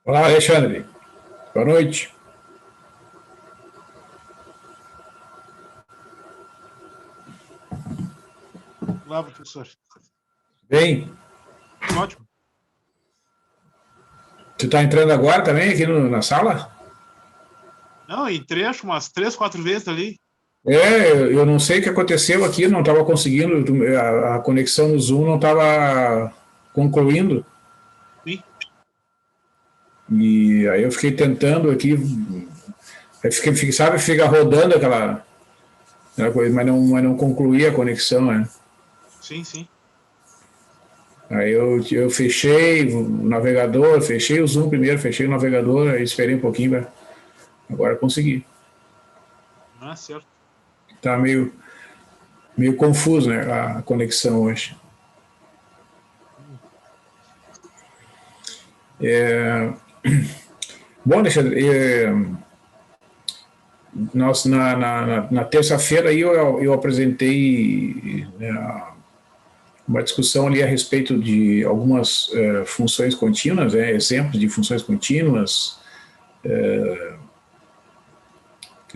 Olá, Alexandre. Boa noite. Olá, professor. Bem, Tudo ótimo. tu está entrando agora também aqui na sala? Não, entrei acho umas 3, 4 vezes ali. Eu não sei o que aconteceu aqui, não estava conseguindo, a conexão no Zoom não estava concluindo. Sim. E aí eu fiquei tentando aqui, aí sabe, fica rodando aquela coisa, mas não concluía a conexão, né? Sim, sim. Aí eu fechei o navegador, fechei o Zoom primeiro, fechei o navegador, aí esperei um pouquinho, agora consegui. Ah, certo. Tá meio confuso, né, a conexão hoje. Bom, Alexandre, na terça-feira aí eu apresentei, né, uma discussão ali a respeito de algumas funções contínuas, exemplos de funções contínuas,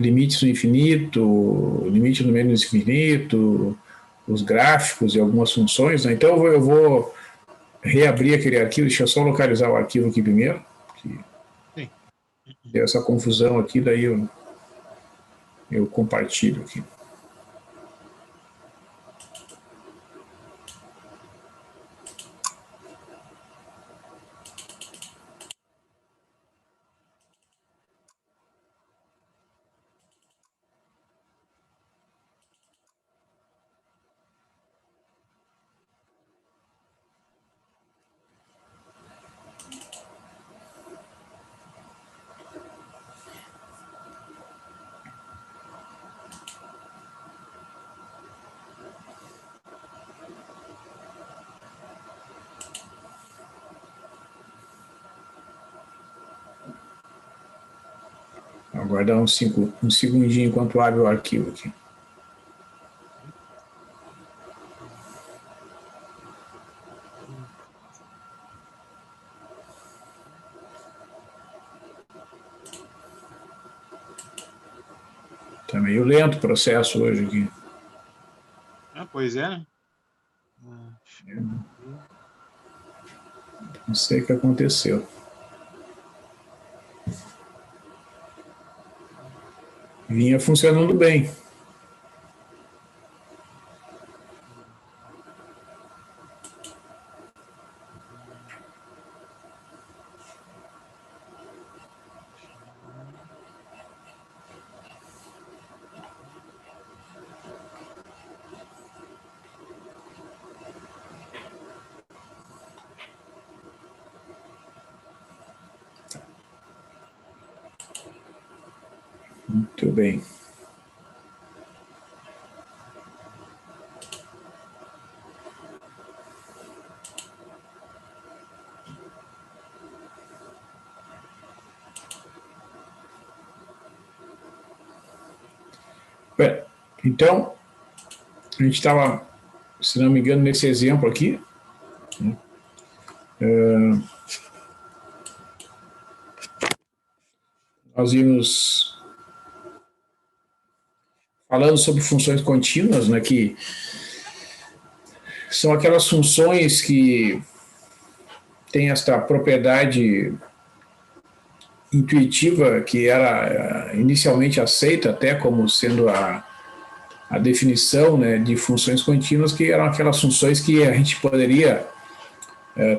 limites no infinito, limite no menos infinito, os gráficos e algumas funções, né? Então eu vou reabrir aquele arquivo, deixa eu só localizar o arquivo aqui primeiro, que Sim. deu essa confusão aqui, daí eu compartilho aqui. Aguardar um segundinho enquanto abre o arquivo aqui. Tá meio lento o processo hoje aqui. Ah, pois é, né? Não sei o que aconteceu. Vinha funcionando bem. Muito bem. Bem, então, a gente estava, se não me engano, nesse exemplo aqui, né? Nós íamos falando sobre funções contínuas, né, que são aquelas funções que têm esta propriedade intuitiva que era inicialmente aceita até como sendo a definição, né, de funções contínuas, que eram aquelas funções que a gente poderia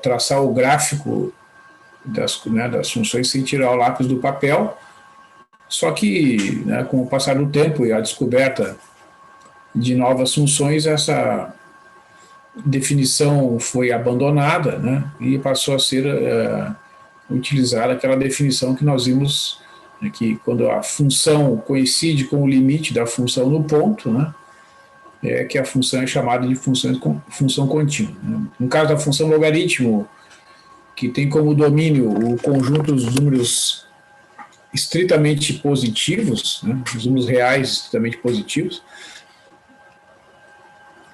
traçar o gráfico das funções sem tirar o lápis do papel, só que, né, com o passar do tempo e a descoberta de novas funções, essa definição foi abandonada, né, e passou a ser utilizada aquela definição que nós vimos, né, que quando a função coincide com o limite da função no ponto, né, que a função é chamada de função contínua. Né. No caso da função logaritmo, que tem como domínio o conjunto dos números estritamente positivos, né, os números reais estritamente positivos,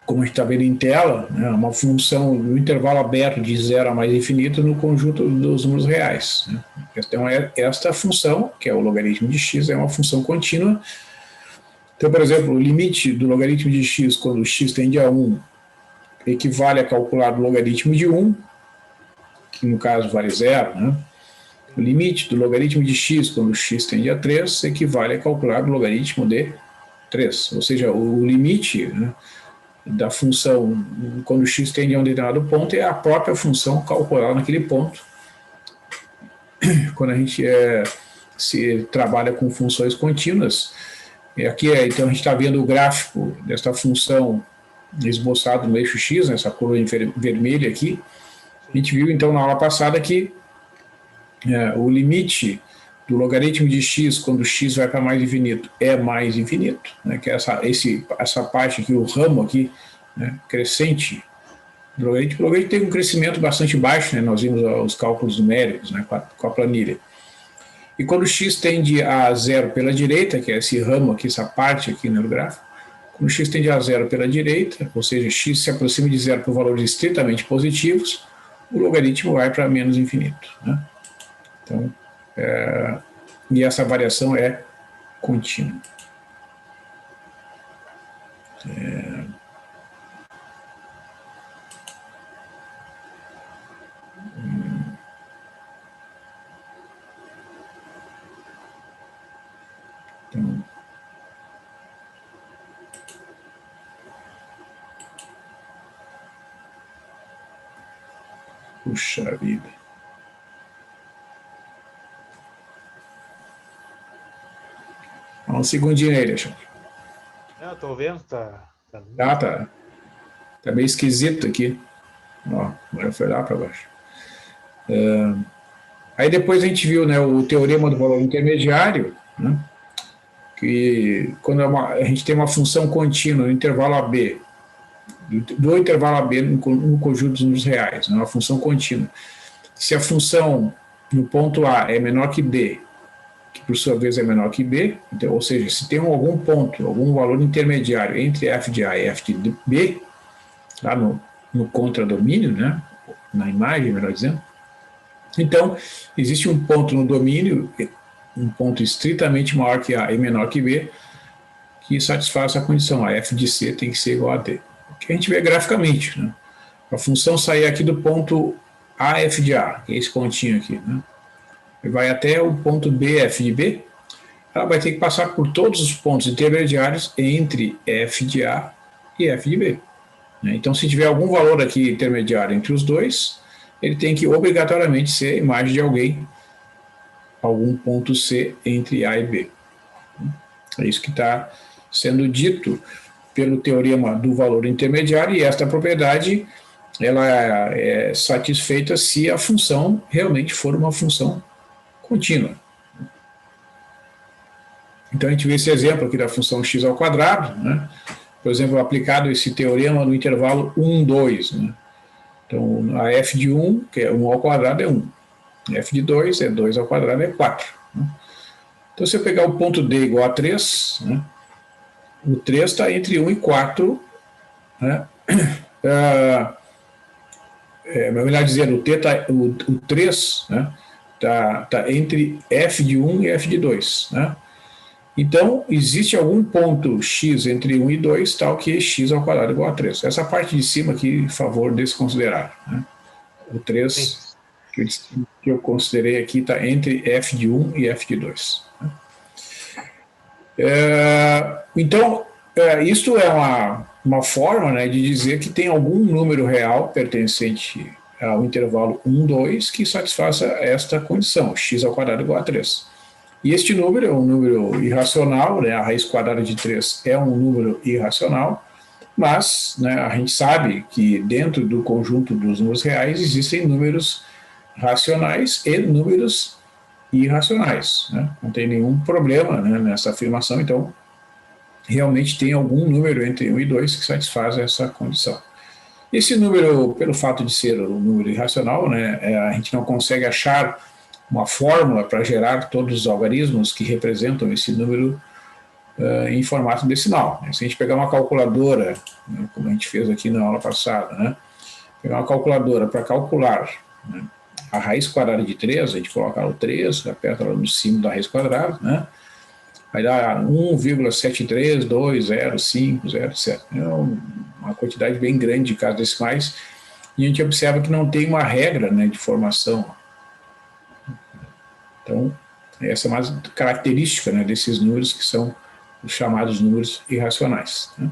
como a gente está vendo em tela, né, uma função no intervalo aberto de 0 a mais infinito no conjunto dos números reais. Né? Então, esta função, que é o logaritmo de x, é uma função contínua. Então, por exemplo, o limite do logaritmo de x quando x tende a 1 equivale a calcular o logaritmo de 1, que no caso vale 0. Né? O limite do logaritmo de x quando x tende a 3 equivale a calcular o logaritmo de 3. Ou seja, o limite, né, da função quando x tende a um determinado ponto é a própria função calculada naquele ponto. Quando a gente se trabalha com funções contínuas, aqui então a gente está vendo o gráfico desta função esboçado no eixo x, nessa curva vermelha aqui. A gente viu então na aula passada que o limite do logaritmo de x quando x vai para mais infinito é mais infinito, né, que é essa parte aqui, o ramo aqui, né, crescente do logaritmo. O logaritmo tem um crescimento bastante baixo, né, nós vimos os cálculos numéricos, né, com a planilha. E quando x tende a 0 pela direita, que é esse ramo aqui, essa parte aqui no gráfico, quando x tende a 0 pela direita, ou seja, x se aproxima de 0 por valores estritamente positivos, o logaritmo vai para menos infinito. Né? Então, e essa variação é contínua. Então, puxa vida. Um segundinho aí, Alexandre. Eu tô vendo, tá meio esquisito aqui. Ó, agora foi lá para baixo. Aí depois a gente viu, né, o teorema do valor intermediário, né, que quando a gente tem uma função contínua no intervalo AB, do intervalo AB no conjunto dos números reais, né, uma função contínua. Se a função no ponto A é menor que B, que por sua vez é menor que B, então, ou seja, se tem algum ponto, algum valor intermediário entre f de A e f de B, lá no contradomínio, né, na imagem, melhor dizendo, então existe um ponto no domínio, um ponto estritamente maior que A e menor que B, que satisfaz a condição, a f de C tem que ser igual a D. O que a gente vê graficamente, né? A função sair aqui do ponto AF de A, que é esse pontinho aqui, né? Vai até o ponto BF de B, ela vai ter que passar por todos os pontos intermediários entre F de A e F de B. Então, se tiver algum valor aqui intermediário entre os dois, ele tem que obrigatoriamente ser a imagem de algum ponto C entre A e B. É isso que está sendo dito pelo teorema do valor intermediário, e esta propriedade ela é satisfeita se a função realmente for uma função contínua. Então a gente vê esse exemplo aqui da função x ao quadrado, né? Por exemplo, aplicado esse teorema no intervalo 1, 2. Né? Então a f de 1, que é 1 ao quadrado, é 1. F de 2 é 2 ao quadrado, é 4. Né? Então se eu pegar o ponto D igual a 3, né? O 3 está entre 1 e 4, né? Melhor dizendo, o 3, né? Tá entre f de 1 e f de 2. Né? Então, existe algum ponto x entre 1 e 2, tal que x ao quadrado é igual a 3. Essa parte de cima aqui, por favor, desconsiderar. Né? O 3 que eu considerei aqui está entre f de 1 e f de 2. Né? Então, isto é uma forma, né, de dizer que tem algum número real pertencente ao intervalo 1, 2 que satisfaça esta condição, x ao quadrado igual a 3. E este número é um número irracional, né, a raiz quadrada de 3 é um número irracional, mas, né, a gente sabe que dentro do conjunto dos números reais existem números racionais e números irracionais. Né? Não tem nenhum problema, né, nessa afirmação, então realmente tem algum número entre 1 e 2 que satisfaz essa condição. Esse número, pelo fato de ser um número irracional, né, a gente não consegue achar uma fórmula para gerar todos os algarismos que representam esse número em formato decimal. Se a gente pegar uma calculadora, né, como a gente fez aqui na aula passada, né, pegar uma calculadora para calcular, né, a raiz quadrada de 3, a gente coloca o 3, aperta lá no símbolo da raiz quadrada, né, vai dar 1,73205, etc. É uma quantidade bem grande de casas decimais, e a gente observa que não tem uma regra, né, de formação. Então, essa é uma característica, né, desses números que são os chamados números irracionais. Né?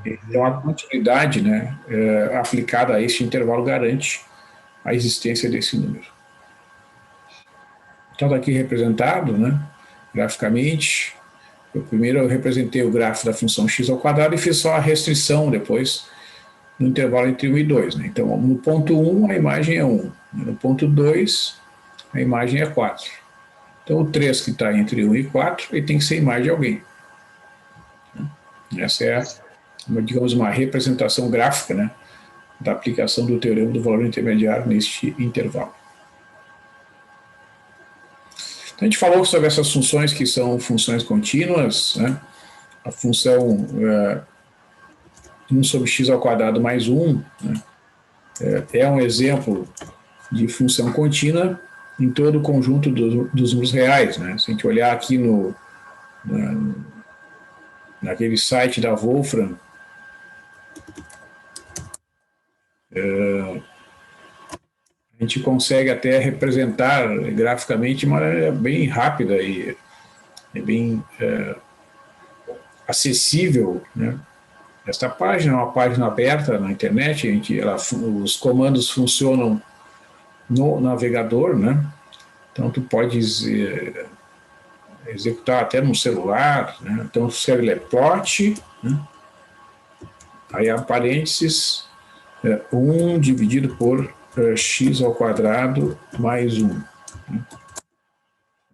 Então, a continuidade, né, aplicada a este intervalo garante a existência desse número. Então, está aqui representado, né, graficamente. Primeiro eu representei o gráfico da função x ao quadrado e fiz só a restrição depois no intervalo entre 1 e 2. Né? Então, no ponto 1, a imagem é 1. No ponto 2, a imagem é 4. Então, o 3 que está entre 1 e 4, ele tem que ser a imagem de alguém. Essa é, digamos, uma representação gráfica, né, da aplicação do teorema do valor intermediário neste intervalo. Então, a gente falou sobre essas funções que são funções contínuas, né? A função 1 sobre x ao quadrado mais 1, né, é um exemplo de função contínua em todo o conjunto dos números reais. Né? Se a gente olhar aqui naquele site da Wolfram, a gente consegue até representar graficamente de maneira bem rápida e bem acessível, né? Esta página é uma página aberta na internet, os comandos funcionam no navegador, né? Então tu podes executar até no celular, né? Então o escreve plot, né? Aí há parênteses, 1 dividido por x ao quadrado mais 1. Né?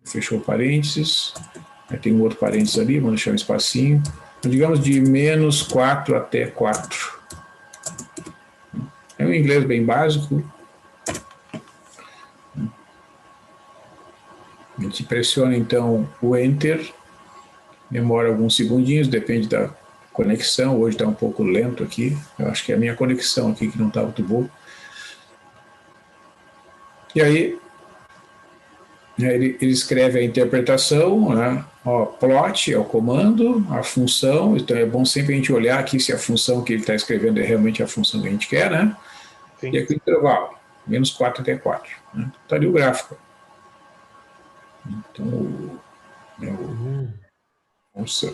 Fechou parênteses, aí tem um outro parênteses ali, vamos deixar um espacinho, digamos de menos 4 até 4. É um inglês bem básico. A gente pressiona então o Enter, demora alguns segundinhos, depende da conexão. Hoje está um pouco lento aqui, eu acho que é a minha conexão aqui que não está muito boa. E aí ele escreve a interpretação, né? Ó, plot é o comando, a função, então é bom sempre a gente olhar aqui se a função que ele está escrevendo é realmente a função que a gente quer, né? Sim. E aqui o intervalo, menos 4 até 4. Né? Está ali o gráfico. Então,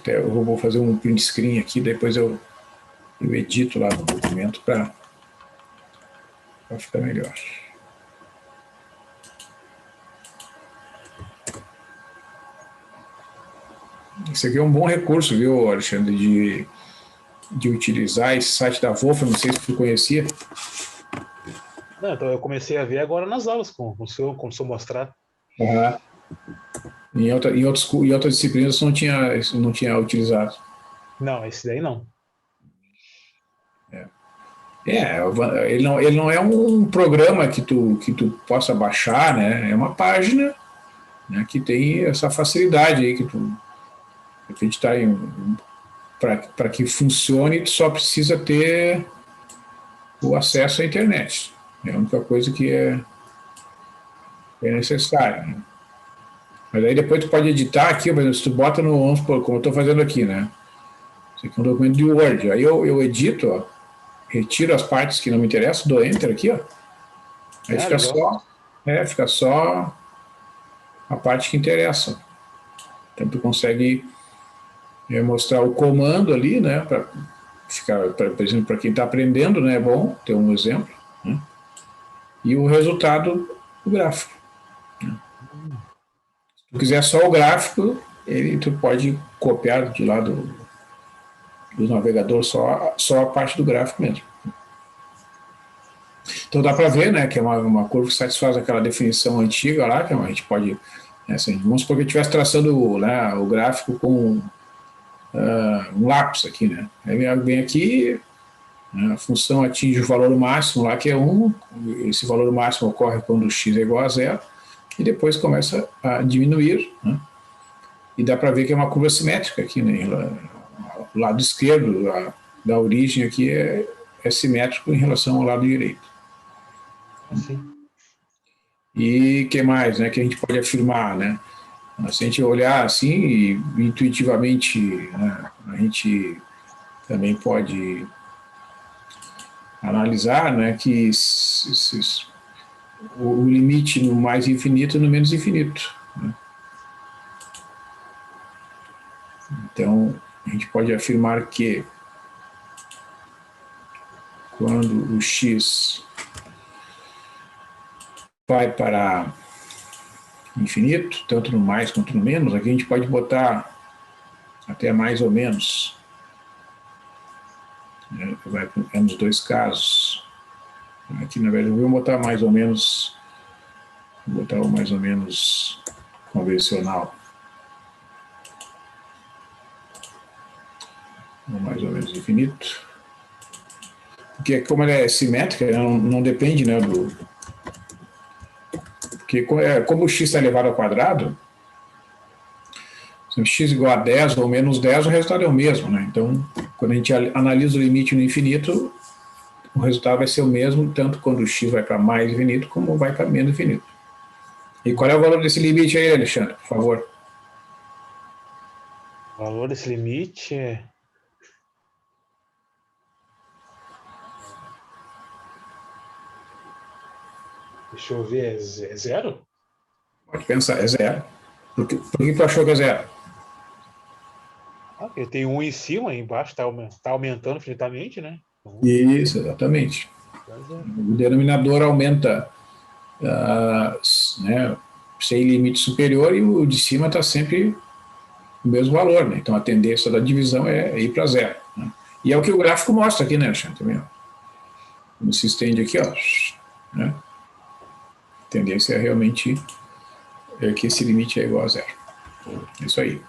eu vou fazer um print screen aqui, depois eu edito lá no documento para ficar melhor. Isso aqui é um bom recurso, viu, Alexandre, de utilizar esse site da Wolfram, não sei se você conhecia. Não, então eu comecei a ver agora nas aulas, com o senhor mostrar. Uhum. Em outras disciplinas não tinha utilizado. Não, esse daí não. Ele não é um programa que tu possa baixar, né? É uma página, né, que tem essa facilidade aí que tu acreditar para que funcione, tu só precisa ter o acesso à internet. É a única coisa que é necessária. Né? Mas aí depois tu pode editar aqui, por exemplo, se tu bota no, vamos supor, como eu estou fazendo aqui, né? Isso aqui é um documento de Word. Aí eu edito, ó, retiro as partes que não me interessam, dou Enter aqui, ó. Aí fica só a parte que interessa. Então tu consegue mostrar o comando ali, né? Para ficar, por exemplo, para quem está aprendendo, né? É bom ter um exemplo, né? E o resultado do gráfico. Né? Se tu quiser só o gráfico, tu pode copiar de lá do navegador só a parte do gráfico mesmo. Então dá para ver, né, que é uma curva que satisfaz aquela definição antiga lá, que a gente pode, né, assim, vamos supor que eu estivesse traçando, né, o gráfico com um lápis aqui, né, aí vem aqui, né, a função atinge o valor máximo lá, que é 1, esse valor máximo ocorre quando x é igual a 0, e depois começa a diminuir, né? E dá para ver que é uma curva simétrica aqui, né? O lado esquerdo da origem aqui é simétrico em relação ao lado direito. Assim. E que mais, né, que a gente pode afirmar, né? Se a gente olhar assim, e intuitivamente, né, a gente também pode analisar, né, que o limite no mais infinito e no menos infinito, né? Então, a gente pode afirmar que quando o x vai para infinito, tanto no mais quanto no menos, aqui a gente pode botar até mais ou menos, né, é nos dois casos. Aqui, na verdade, eu vou botar mais ou menos, vou botar o mais ou menos convencional. Ou mais ou menos infinito. Porque como ela é simétrica, não depende, né, porque como o x está elevado ao quadrado, se x igual a 10 ou menos 10, o resultado é o mesmo, né? Então, quando a gente analisa o limite no infinito, o resultado vai ser o mesmo, tanto quando o x vai para mais infinito, como vai para menos infinito. E qual é o valor desse limite aí, Alexandre, por favor? O valor desse limite é... Deixa eu ver, é zero? Pode pensar, é zero. Por que tu achou que é zero? Ah, ele tem um em cima, e embaixo tá aumentando infinitamente, né? Então, Isso, exatamente. é zero. O denominador aumenta, né, sem limite superior, e o de cima está sempre o mesmo valor, né? Então a tendência da divisão é ir para zero, né? E é o que o gráfico mostra aqui, né, Alexandre? Também, ó. Quando se estende aqui, ó, né? A tendência é realmente que esse limite é igual a zero. É isso aí.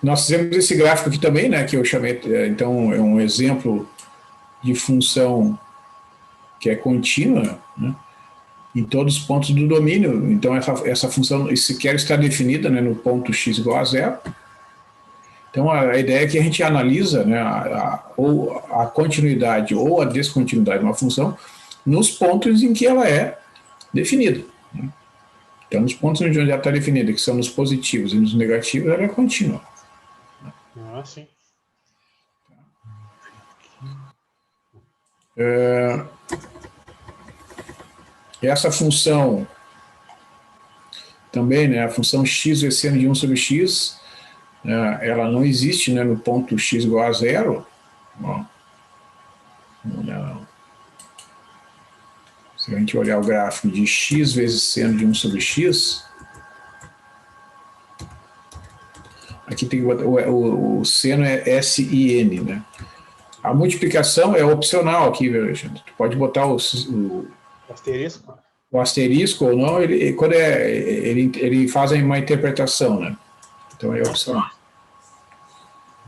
Nós fizemos esse gráfico aqui também, né, que eu chamei, então, é um exemplo de função que é contínua, né, em todos os pontos do domínio. Então, essa função sequer está definida, né, no ponto x igual a zero. Então, a ideia é que a gente analisa, né, ou a continuidade ou a descontinuidade de uma função nos pontos em que ela é definida, né? Então, nos pontos onde ela está definida, que são nos positivos e nos negativos, ela é contínua. Ah, sim. Essa função também, né, a função x vezes seno de 1 sobre x, ela não existe, né, no ponto x igual a zero. Ó, se a gente olhar o gráfico de x vezes seno de 1 sobre x, aqui tem o seno é sin, né? A multiplicação é opcional aqui, viu, Alexandre? Tu pode botar o Asterisco? o asterisco ou não, ele faz uma interpretação, né? Então é opcional.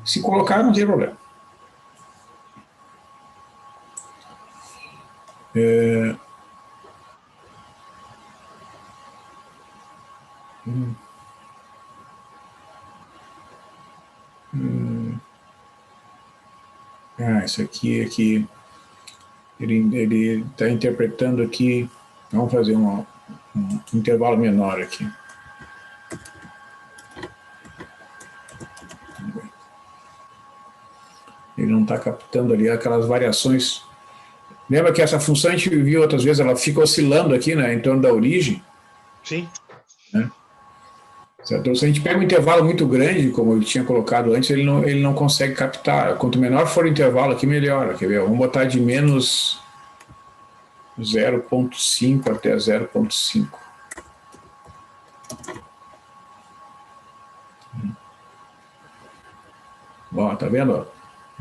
Se colocar, não tem problema. Isso aqui ele está interpretando aqui. Vamos fazer um intervalo menor aqui. Ele não está captando ali aquelas variações. Lembra que essa função a gente viu outras vezes, ela fica oscilando aqui, né, em torno da origem? Sim. Né? Então, se a gente pega um intervalo muito grande, como eu tinha colocado antes, ele não consegue captar. Quanto menor for o intervalo aqui, melhor. Quer ver? Vamos botar de menos 0,5 até 0,5. Ó, tá vendo? Ó?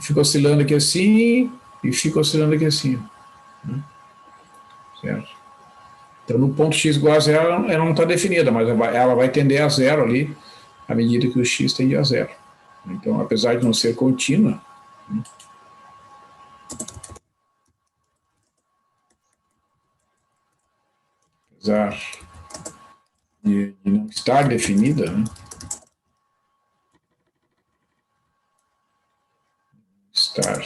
Fica oscilando aqui assim e fica oscilando aqui assim. Certo? Então, no ponto x igual a zero, ela não está definida, mas ela vai tender a zero ali, à medida que o x tende a zero. Então, apesar de não ser contínua, apesar de não estar definida, né? Estar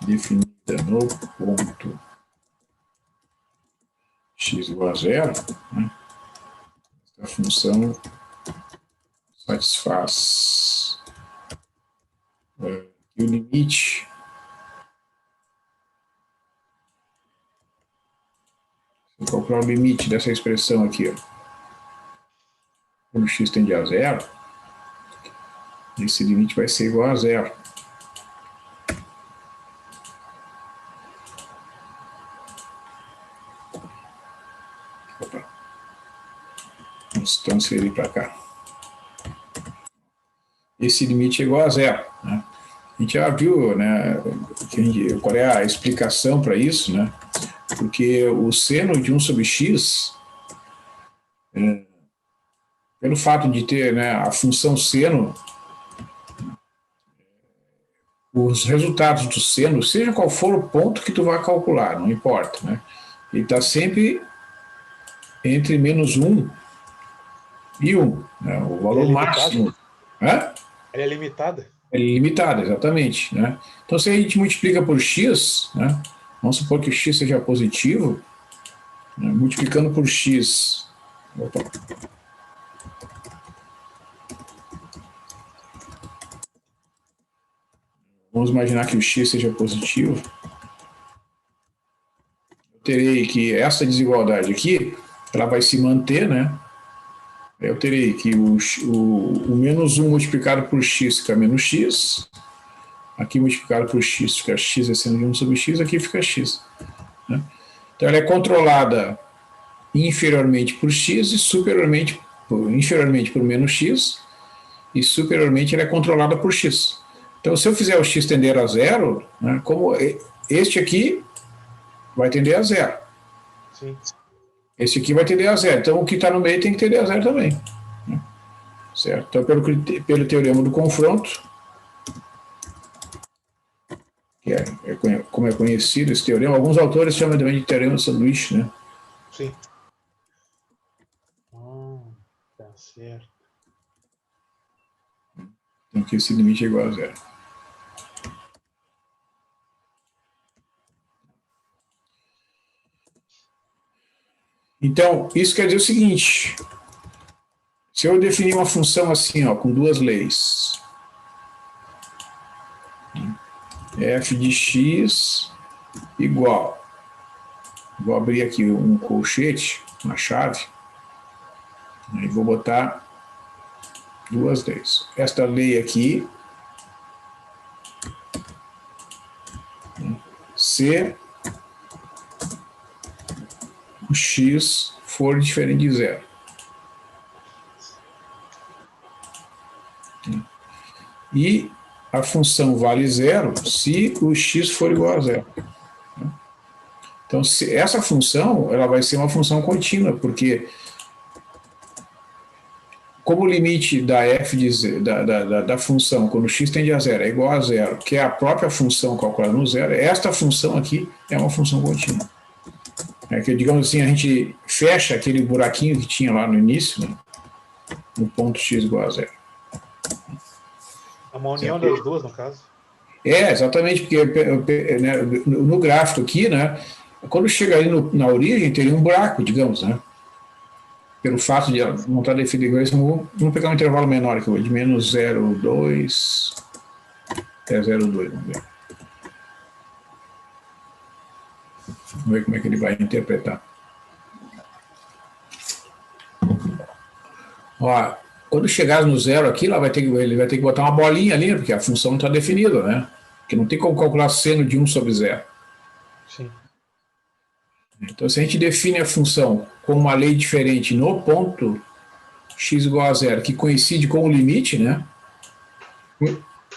definida no ponto x igual a zero, né? A função satisfaz que o limite vou calcular o limite dessa expressão aqui, ó, quando x tende a zero, esse limite vai ser igual a zero. Opa. Vamos transferir para cá. Esse limite é igual a zero, né? A gente já viu, né, qual é a explicação para isso, né? Porque o seno de 1 sobre x, pelo fato de ter, né, a função seno, os resultados do seno, seja qual for o ponto que tu vai calcular, não importa, né? Ele está sempre entre menos 1 e 1, né? O valor máximo. Hã? Ela é limitada? É limitado, exatamente, né? Então, se a gente multiplica por x, né, vamos supor que o x seja positivo, né, multiplicando por x, opa, vamos imaginar que o x seja positivo, eu terei que essa desigualdade aqui, ela vai se manter, né? Eu terei que o menos 1 multiplicado por x fica menos x, aqui multiplicado por x fica x acima de 1 sobre x, aqui fica x, né? Então ela é controlada inferiormente por x e inferiormente por menos x, e superiormente ela é controlada por x. Então se eu fizer o x tender a zero, né, como este aqui vai tender a zero. Sim. Esse aqui vai tender a zero. Então o que está no meio tem que tender a zero também, né? Certo? Então pelo teorema do confronto, que como é conhecido esse teorema, alguns autores chamam também de teorema de sanduíche, né? Sim. Tá certo. Então que esse limite é igual a zero. Então, isso quer dizer o seguinte: se eu definir uma função assim, ó, com duas leis, f de x igual, vou abrir aqui um colchete, uma chave, e vou botar duas leis. Esta lei aqui, se o x for diferente de zero. E a função vale zero se o x for igual a zero. Então, essa função ela vai ser uma função contínua, porque como o limite da f da função, quando x tende a zero, é igual a zero, que é a própria função calculada no zero, esta função aqui é uma função contínua. É que, digamos assim, a gente fecha aquele buraquinho que tinha lá no início, né, no ponto x igual a zero. É uma união das duas, no caso. É, exatamente, porque né, no gráfico aqui, né, quando chega ali na origem, teria um buraco, digamos, né? Pelo fato de não estar definido, vamos pegar um intervalo menor aqui, de menos 0,2 até 0,2, vamos ver. Vamos ver como é que ele vai interpretar. Ó, quando chegar no zero aqui, ele vai ter que botar uma bolinha ali, porque a função não está definida, né? Porque não tem como calcular seno de 1 sobre 0. Sim. Então, se a gente define a função com uma lei diferente no ponto x igual a zero, que coincide com o limite, né?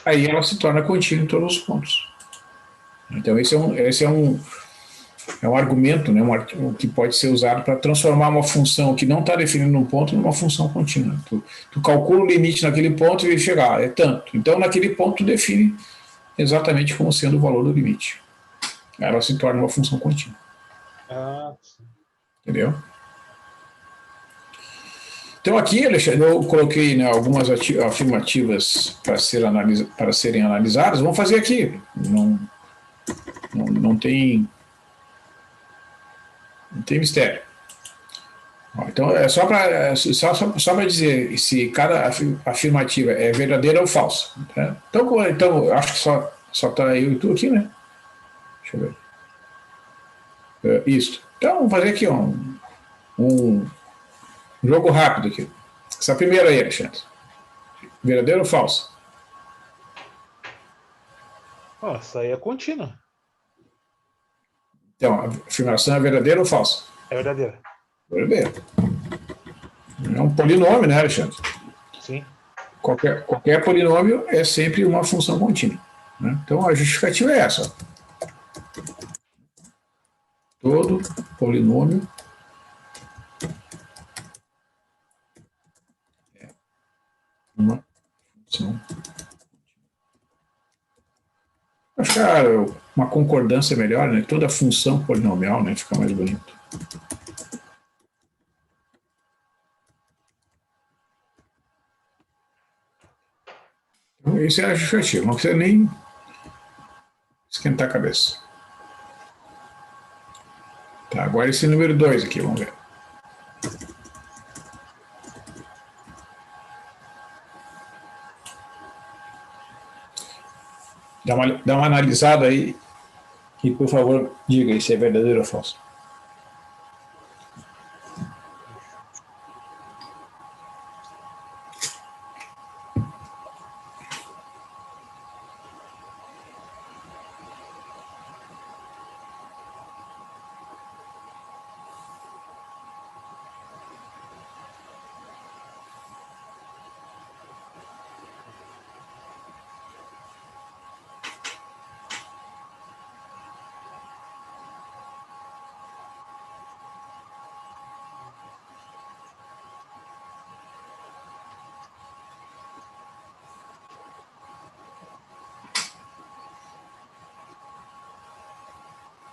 Aí ela se torna contínua em todos os pontos. Então, esse é um argumento, né, que pode ser usado para transformar uma função que não está definida num ponto numa função contínua. Tu calcula o limite naquele ponto e chegar, é tanto. Então, naquele ponto, tu define exatamente como sendo o valor do limite. Ela se torna uma função contínua. Ah, sim. Entendeu? Então aqui, Alexandre, eu coloquei, né, algumas afirmativas para serem analisadas. Vamos fazer aqui. Não tem, não tem mistério. Então é só para dizer se cada afirmativa é verdadeira ou falsa. Tá? Então eu acho que só está eu e tu aqui, né? Deixa eu ver. Isso. Então vamos fazer aqui um jogo rápido aqui. Essa primeira aí, Alexandre. Verdadeira ou falsa? Essa aí é contínua. Então, a afirmação é verdadeira ou falsa? É verdadeira. Verdadeira. É um polinômio, né, Alexandre? Sim. Qualquer polinômio é sempre uma função contínua. Né? Então, a justificativa é essa. Todo polinômio é uma função. Acho que uma concordância melhor, né? Toda função polinomial, né? Fica mais bonito. Então, isso é a justificativa. Não precisa nem esquentar a cabeça. Tá, agora esse número 2 aqui, vamos ver. Dá uma analisada aí e, por favor, diga aí se é verdadeiro ou falso.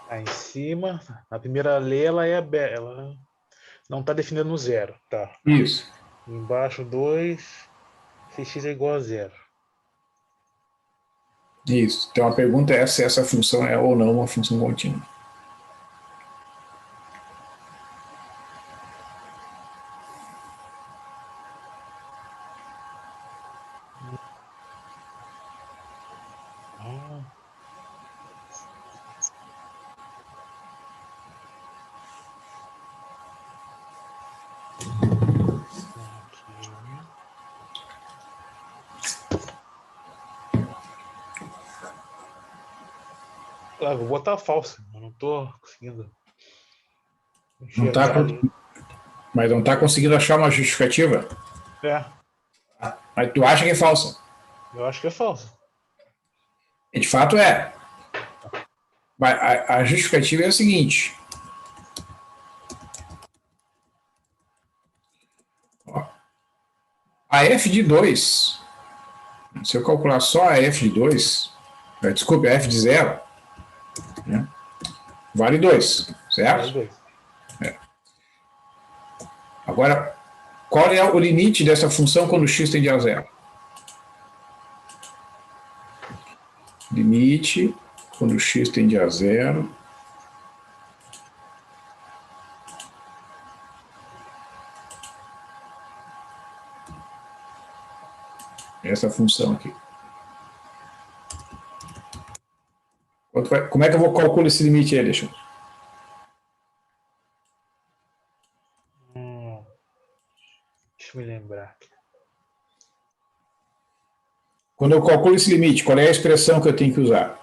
Aí em cima, a primeira lei, ela não está definida no zero, tá? Isso. Embaixo 2, se x é igual a zero. Isso. Então a pergunta é se essa função é ou não uma função contínua. Ah, aqui. Vou botar falsa. Eu não tô conseguindo Não tá, enxergar ali. mas não está conseguindo achar uma justificativa? É, Mas tu acha que é falsa? eu acho que é falsa. E de fato é. Mas a justificativa é a seguinte. Ó, a f de 2, se eu calcular só a f de 2, desculpe, a f de 0, né, vale 2, Vale certo? 2. Agora, qual é o limite dessa função quando x tende a 0? Limite quando x tende a 0. Essa função aqui. Como é que eu vou calcular esse limite aí, Alexandre? Deixa eu me lembrar. Quando eu calculo esse limite, qual é a expressão que eu tenho que usar?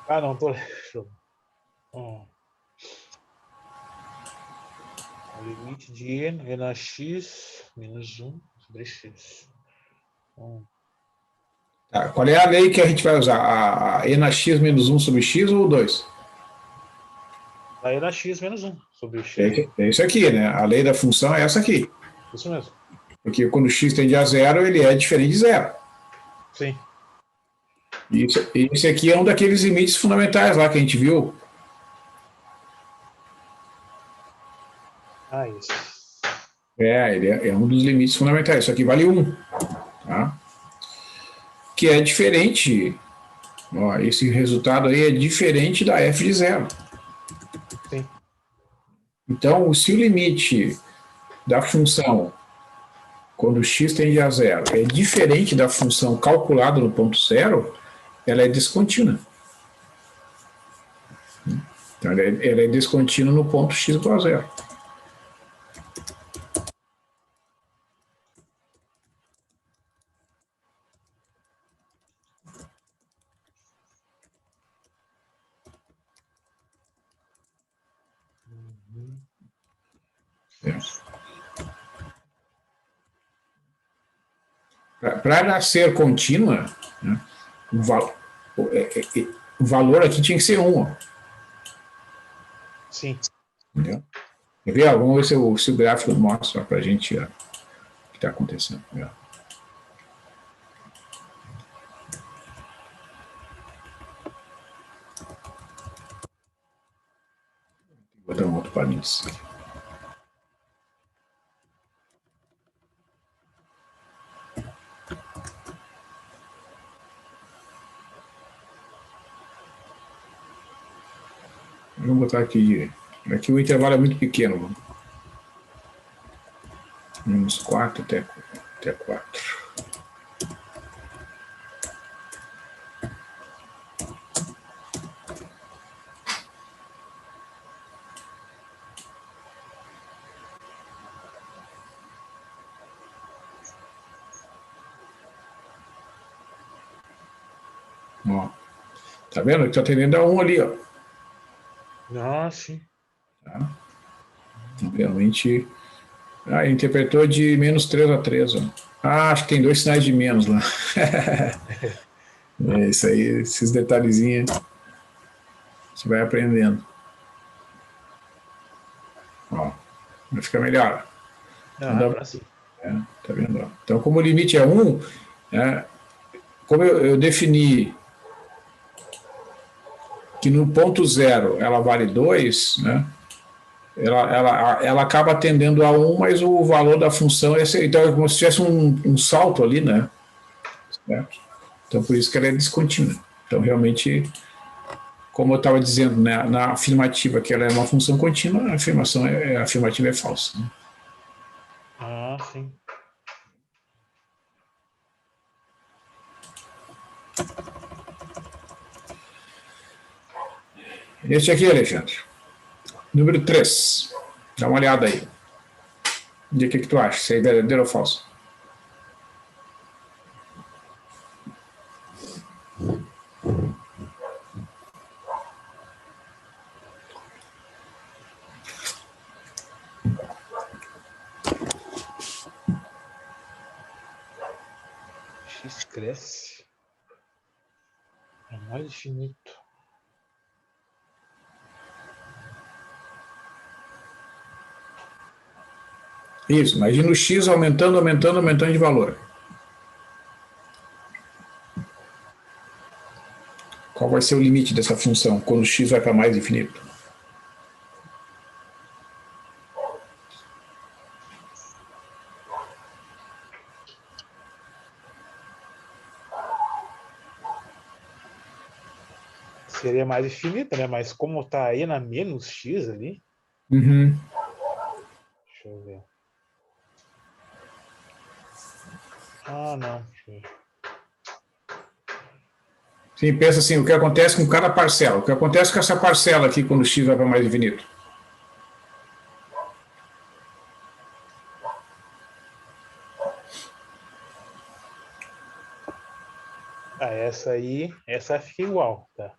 Ah, não, tô. O limite de n é na x menos 1 sobre x. Tá, qual é a lei que a gente vai usar? A E na x menos 1 sobre x ou 2? Daí dá x menos 1 sobre o x. É isso aqui, né? A lei da função é essa aqui. Isso mesmo. Porque quando x tende a zero, ele é diferente de zero. Sim. E esse aqui é um daqueles limites fundamentais lá que a gente viu. Ah, isso. Ele é um dos limites fundamentais. Isso aqui vale 1. Tá? Que é diferente. Ó, esse resultado aí é diferente da f de zero. Sim. Então, se o limite da função quando x tende a zero é diferente da função calculada no ponto zero, ela é descontínua. Então, ela é descontínua no ponto x igual a zero. Para ela ser contínua, né, o valor aqui tinha que ser 1. Ó. Sim. Entendeu? Quer ver? Vamos ver se o gráfico mostra para a gente o que está acontecendo. Vou botar um outro parênteses aqui. Vamos botar aqui. Aqui o intervalo é muito pequeno. Menos 4 até 4. Ó. Tá vendo? Está tendendo a 1 ali, ó. Ah, sim. Tá? Realmente. Ah, interpretou de menos 3 a 3. Ó. Ah, acho que tem 2 sinais de menos lá. É isso aí, esses detalhezinhos a gente vai aprendendo. Ó, vai ficar melhor. Ah, sim. Tá vendo? Então, como o limite é 1, né, como eu defini que no ponto zero ela vale 2, né, ela acaba tendendo a 1, mas o valor da função é. Então, é como se tivesse um salto ali, né? Certo? Então, por isso que ela é descontínua. Então, realmente, como eu estava dizendo, né, na afirmativa que ela é uma função contínua, a afirmativa é falsa. Né? Ah, sim. Este aqui, Alexandre. Número 3. Dá uma olhada aí. E o que tu acha? Se é verdadeiro ou falso? X cresce. É mais infinito. Isso, imagina o x aumentando, aumentando, aumentando de valor. Qual vai ser o limite dessa função quando o x vai para mais infinito? Seria mais infinita, né? Mas como tá aí na menos x ali. Uhum. Deixa eu ver. Ah, não. Deixa eu ver. Sim, pensa assim, o que acontece com cada parcela? O que acontece com essa parcela aqui quando o x vai para mais infinito? Essa fica igual, tá?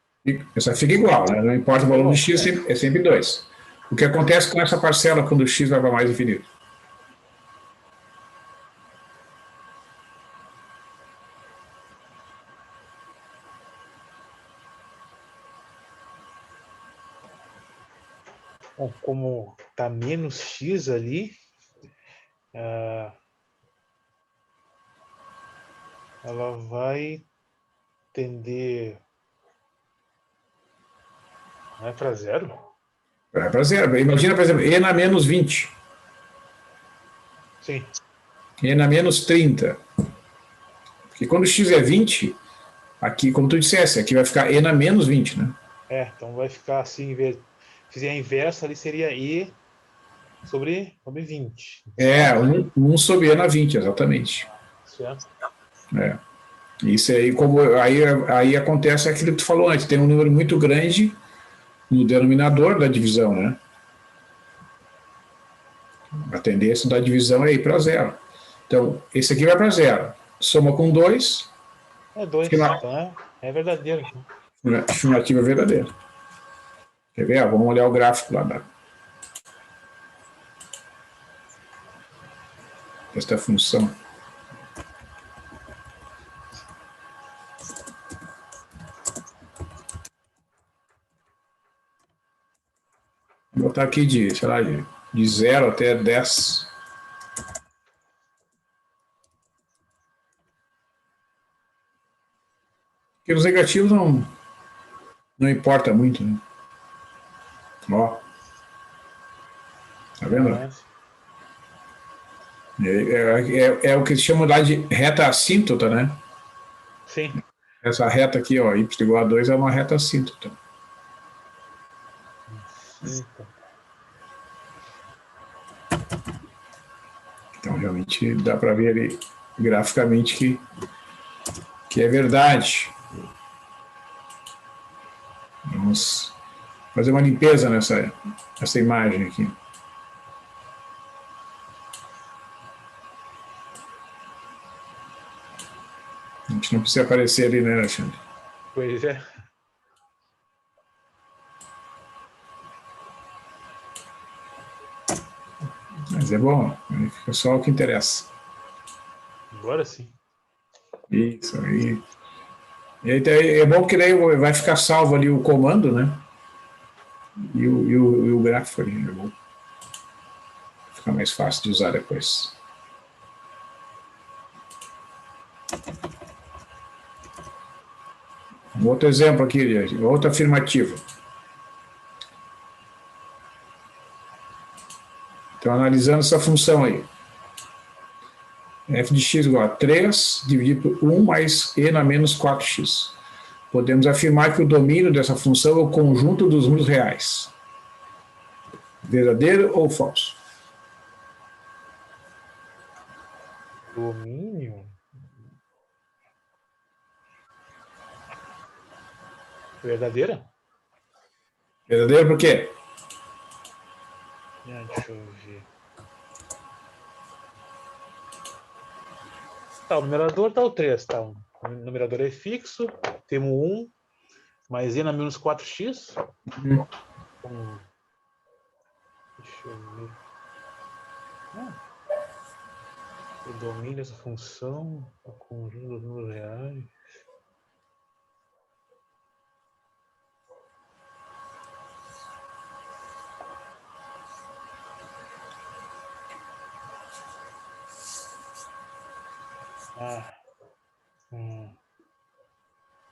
Essa fica igual, né? Não importa o valor do x, é sempre 2. O que acontece com essa parcela quando o x vai para mais infinito? Bom, como está menos x ali, ela vai tender, não é para zero? Vai para zero. Imagina, por exemplo, e na menos 20, Sim. e na menos 30. Porque quando x é 20, aqui, como tu dissesse, aqui vai ficar e na menos 20, né? Então vai ficar assim, se fizer a inversa ali seria e sobre 20. É, 1 sobre e na 20, exatamente. Certo? É. Isso aí, aí acontece aquilo que tu falou antes, tem um número muito grande no denominador da divisão, né? A tendência da divisão é ir para zero. Então, esse aqui vai para zero. Soma com 2, É 2, então é verdadeiro. Então. estimativa verdadeira. Quer ver? Vamos olhar o gráfico lá desta função. Vou botar aqui sei lá, de 0 até 10. Porque os negativos não importa muito, né? Ó. Tá vendo? É o que eles chamam lá de reta assíntota, né? Sim. Essa reta aqui, ó, y igual a 2 é uma reta assíntota. Então, realmente, dá para ver ali graficamente que é verdade. Vamos fazer uma limpeza nessa imagem aqui. A gente não precisa aparecer ali, né, Alexandre? Pois é. Mas é bom, fica só o que interessa. Agora sim. Isso aí. E aí é bom que daí vai ficar salvo ali o comando, né? E o gráfico ali. Fica mais fácil de usar depois. Um outro exemplo aqui, outra afirmativa. Então, analisando essa função aí. F de x igual a 3 dividido por 1 mais e na menos 4x. Podemos afirmar que o domínio dessa função é o conjunto dos números reais. Verdadeiro ou falso? Domínio? Verdadeira? Verdadeiro por quê? Deixa eu ver. Tá, o numerador tá o 3, tá? O numerador é fixo, temos 1, mais e na menos 4x. Deixa eu ver. O domínio dessa função, o conjunto dos números reais.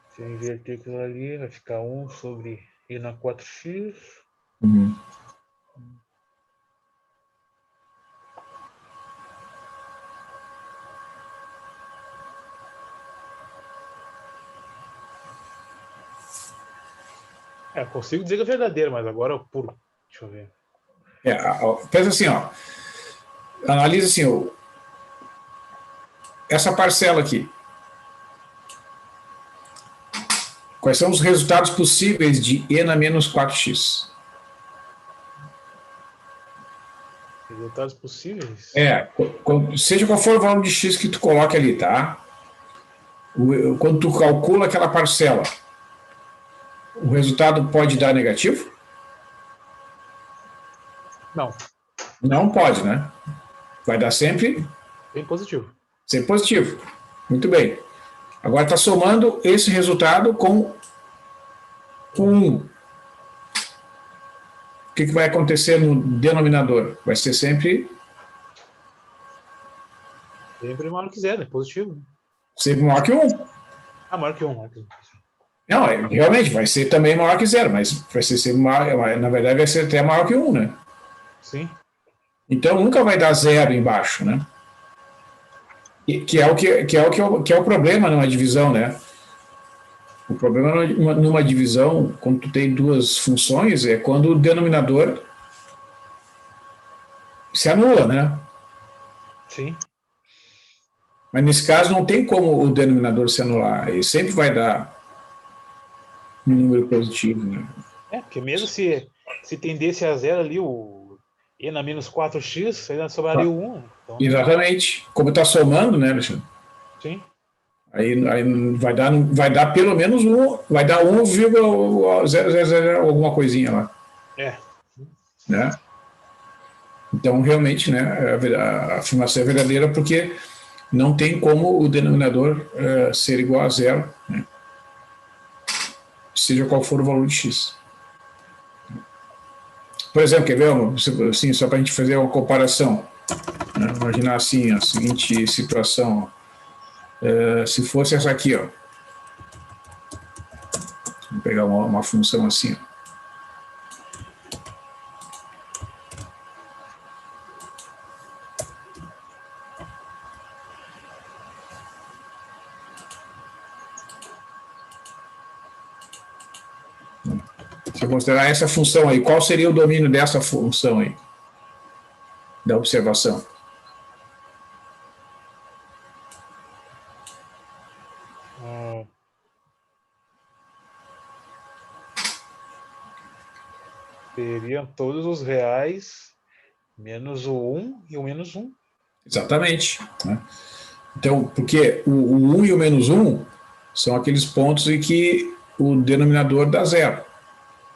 Se eu inverter aquilo ali, vai ficar 1 sobre e na 4x. Consigo dizer que é verdadeiro, mas agora por. Deixa eu ver. Pensa assim, ó. Analisa assim, essa parcela aqui. Quais são os resultados possíveis de e na menos 4x? Resultados possíveis? Seja qual for o valor de x que tu coloque ali, tá? Quando tu calcula aquela parcela, o resultado pode dar negativo? Não. Não pode, né? Vai dar sempre? Bem positivo. Sempre positivo. Muito bem. Agora está somando esse resultado com 1. O que vai acontecer no denominador? Vai ser sempre maior que zero, é positivo. maior que 1. Maior que 1. Não, realmente vai ser também maior que 0, mas vai ser sempre maior, na verdade vai ser até maior que 1, né? Sim. Então nunca vai dar 0 embaixo, né? Que é o problema numa divisão, né? O problema numa divisão, quando tu tem duas funções, é quando o denominador se anula, né? Sim. Mas nesse caso não tem como o denominador se anular, ele sempre vai dar um número positivo, né? Porque mesmo se tendesse a zero ali, o e na menos 4x, ainda sobraria o 1. Então, exatamente. Como está somando, né, Alexandre? sim. Aí vai dar pelo menos 1, vai dar 1,000 alguma coisinha lá. Né? Então, realmente, né, a afirmação é verdadeira porque não tem como o denominador ser igual a 0, né? Seja qual for o valor de x. Por exemplo, quer ver, assim, só para a gente fazer uma comparação, né? Imaginar assim, a seguinte situação, se fosse essa aqui, ó, vou pegar uma função assim, ó. Se eu considerar essa função aí, qual seria o domínio dessa função aí? Da observação. Seriam todos os reais menos o 1 e o menos 1. Exatamente. Né? Então, porque o 1 e o menos 1 são aqueles pontos em que o denominador dá 0.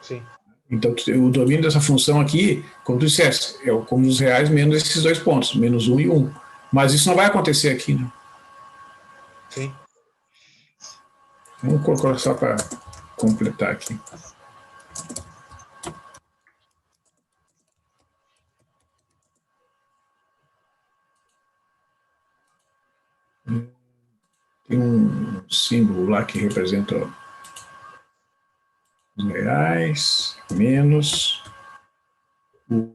Sim. Então, o domínio dessa função aqui, como tu disseste, é o cômodo dos reais menos esses dois pontos, menos 1 e 1. Mas isso não vai acontecer aqui, né? Sim. Vamos colocar só para completar aqui. Tem um símbolo lá que representa os reais menos o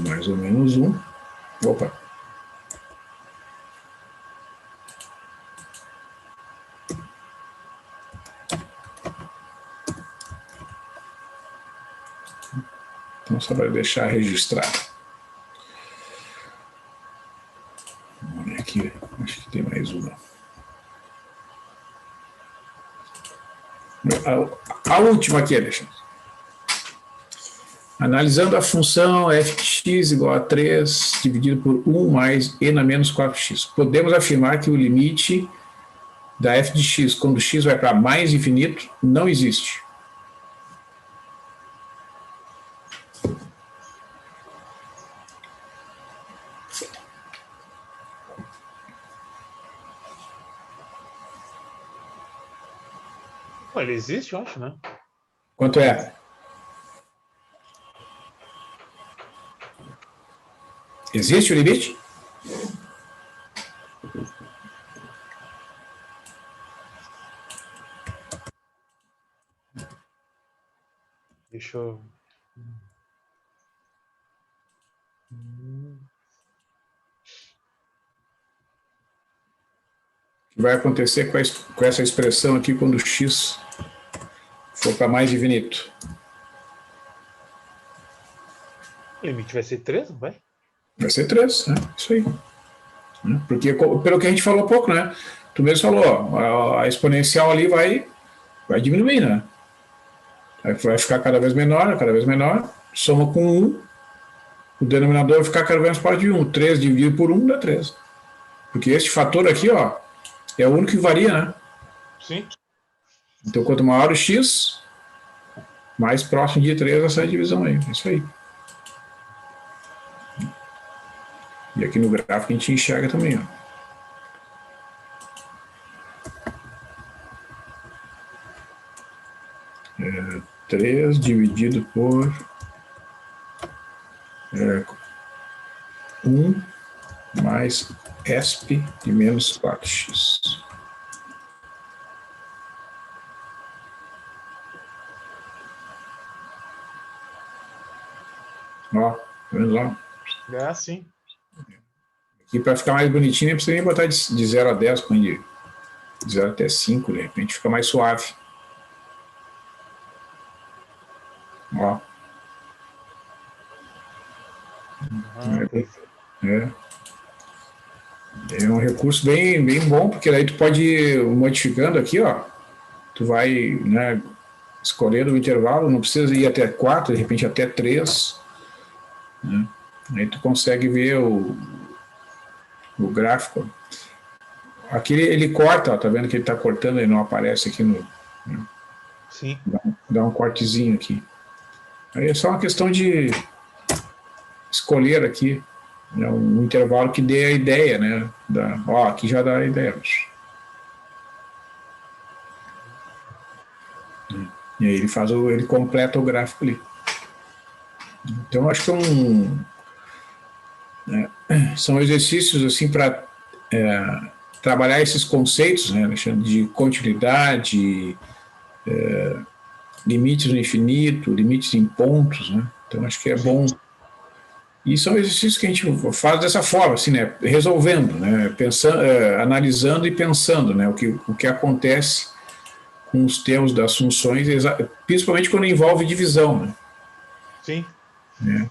mais ou menos 1. Opa. Então, só para deixar registrado. Vamos ver aqui, acho que tem mais uma. A última aqui, Alexandre. Analisando a função f de x igual a 3 dividido por 1 mais e na menos 4x, podemos afirmar que o limite da f de x, quando x vai para mais infinito, não existe. Ele existe, eu acho, né? Quanto é? Existe o limite? Deixa eu... O que vai acontecer com essa expressão aqui quando x for para mais infinito? O limite vai ser 3, não vai? Vai ser 3, né? Isso aí. Porque, pelo que a gente falou há pouco, né? Tu mesmo falou, ó, a exponencial ali vai diminuir, né? Vai ficar cada vez menor, soma com 1, o denominador vai ficar cada vez mais perto de 1. 3 dividido por 1 dá 3. Porque este fator aqui, ó, é o único que varia, né? Sim. Então, quanto maior o x, mais próximo de 3 essa divisão aí. Isso aí. E aqui no gráfico a gente enxerga também, ó. 3 dividido por 1 mais ESP de menos 4x. Ó, tá vendo lá? É, sim. Aqui para ficar mais bonitinho, não precisa nem botar de 0 a 10, põe de 0 até 5, de repente fica mais suave. Ó. É. É um recurso bem, bem bom, porque daí tu pode ir modificando aqui, ó. Tu vai, né, escolhendo o intervalo, não precisa ir até 4, de repente até 3. Né? Aí tu consegue ver o gráfico. Aqui ele corta, ó, tá vendo que ele tá cortando, ele não aparece aqui no... Né? Sim. Dá um cortezinho aqui. Aí é só uma questão de escolher aqui, né, um intervalo que dê a ideia, né? Ó, aqui já dá a ideia. E aí ele completa o gráfico ali. Então acho que são exercícios assim para trabalhar esses conceitos, né, Alexandre, de continuidade, limites no infinito, limites em pontos, né? Então acho que é bom. E são exercícios que a gente faz dessa forma, assim, né? Resolvendo, né? Pensando, analisando e pensando, né? O que acontece com os termos das funções, principalmente quando envolve divisão, né? Sim. Né?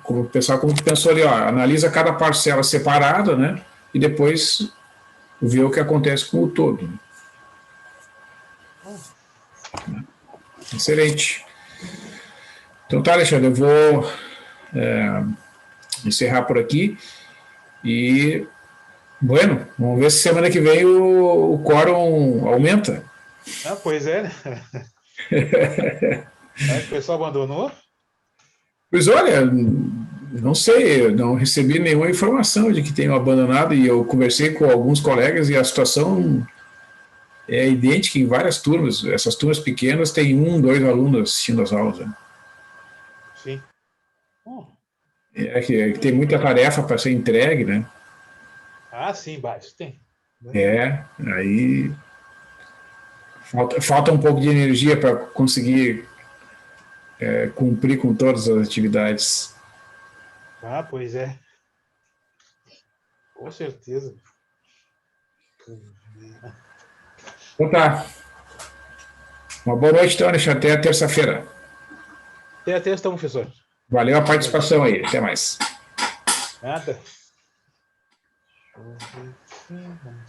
Como o pessoal, como tu pensou ali, ó, analisa cada parcela separada, né? E depois vê o que acontece com o todo. Né? Excelente. Então tá, Alexandre, eu vou encerrar por aqui e, bueno, vamos ver se semana que vem o quórum aumenta. Ah, pois é, né? O pessoal abandonou? Pois olha, não sei, eu não recebi nenhuma informação de que tenham abandonado e eu conversei com alguns colegas e a situação é idêntica em várias turmas. Essas turmas pequenas têm 1, 2 alunos assistindo as aulas. Né? Sim. É que tem muita tarefa para ser entregue, né? Ah, sim, baixo tem. Aí falta um pouco de energia para conseguir cumprir com todas as atividades. Ah, pois é. Com certeza. Então tá. Uma boa noite, então, Alexandre. Até a terça-feira. Até a terça, professor. Valeu a participação aí. Até mais. Nada. Deixa eu ver aqui. Vamos